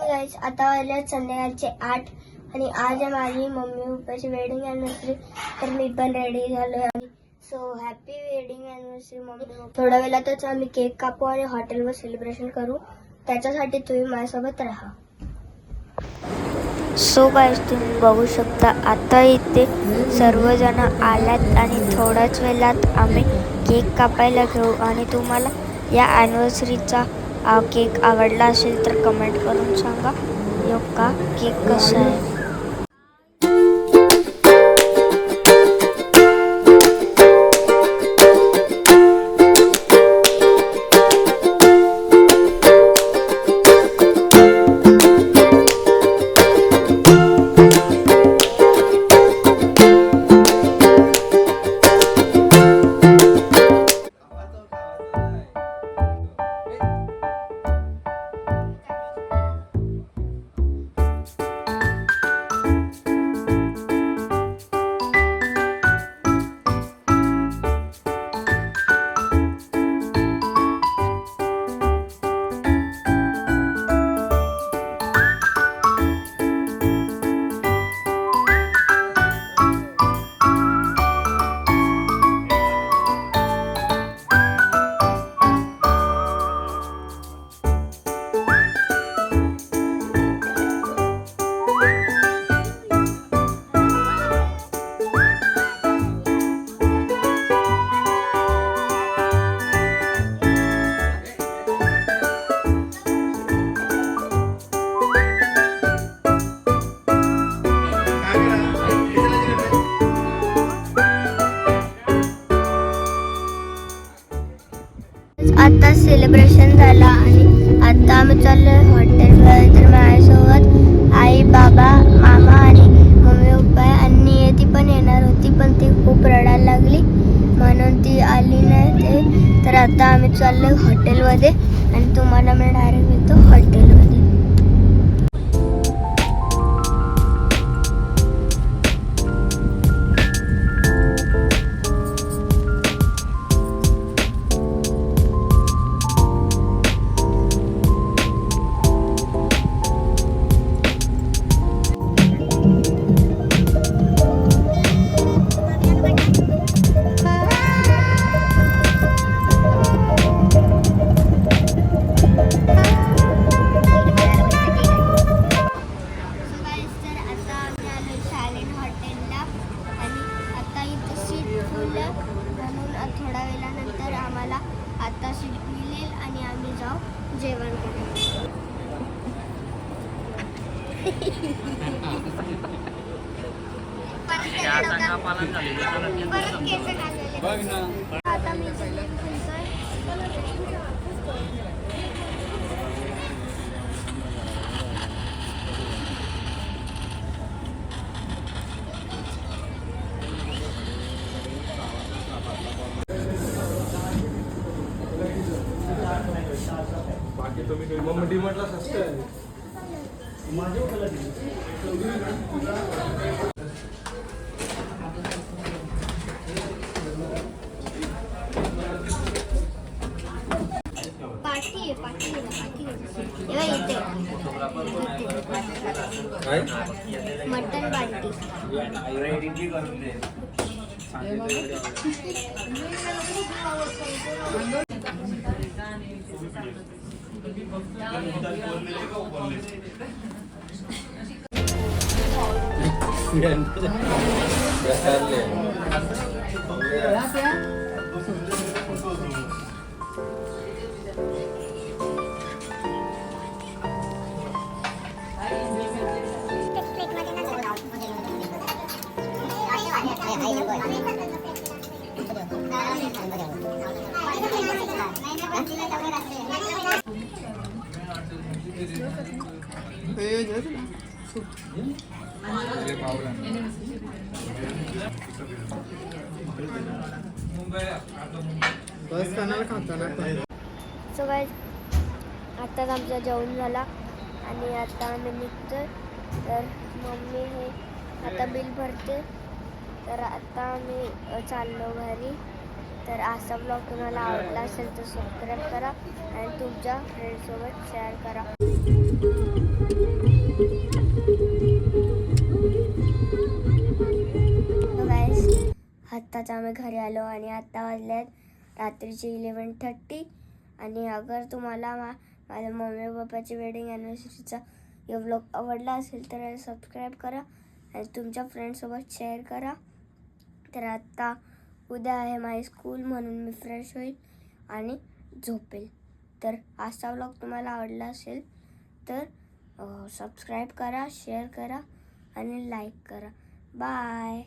गाईस, आता वाजले संध्याकाळचे 8 आणि आज आहे माझी मम्मी पप्पाची वेडिंग अॅनिव्हर्सरी. तर मी पण रेडी झालोय आणि so happy wedding anniversary mummy. थोड्या वेळातच आम्ही केक कापू आणि हॉटेलवर सेलिब्रेशन करू. त्याच्यासाठी तुम्ही माझ्यासोबत राहा. सो गाईस, तुम्ही बघू शकता आता इथे सर्वजण आल्यात आणि थोड्याच वेळात आम्ही केक कापायला घेऊ. आणि तुम्हाला या अॅनिव्हर्सरीचा केक आवडला असेल तर कमेंट करून सांगा का केक कसा आहे. आता सेलिब्रेशन झाला आणि आता आम्ही चाललोय हॉटेलवर. तर माझ्यासोबत आई, बाबा, मामा आणि मम्मी पप्पा आणि ती पण येणार होती, पण ती खूप रडायला लागली म्हणून ती आली नाही ते. तर आता आम्ही चाललोय हॉटेलमध्ये आणि तुम्हाला मी डायरेक्ट येतो हॉटेलमध्ये. थोड्या वेळानंतर आम्हाला आता सीट मिळेल आणि आम्ही जाऊ जेवण करू. आता मी बाकी तुम्ही मग डीमार्टला स्वस्त आहे. मटन बाटी. सो गाईज, आत्ताच आमचं जेवण झाला आणि आता आम्ही निघतोय. तर मम्मी हे आता बिल भरते. तर आता आम्ही चाललो घरी. तर असा ब्लॉग तुम्हाला आवडला असेल तर सबस्क्राईब करा आणि तुमच्या फ्रेंड्ससोबत शेअर करा. आत्ताच आम्ही घरी आलो आणि आत्ता वाजल्यात रात्रीचे 11:30. आणि अगर तुम्हाला माझ्या मम्मी पप्पाची वेडिंग ॲनिव्हर्सरीचा हे व्लॉग आवडला असेल तर सबस्क्राईब करा आणि तुमच्या फ्रेंडसोबत शेअर करा. तर आत्ता उद्या आहे माझी स्कूल, म्हणून मी फ्रेश होईल आणि झोपेल. तर आजचा व्लॉग तुम्हाला आवडला असेल तर सबस्क्राईब करा, शेअर करा आणि लाईक करा. बाय.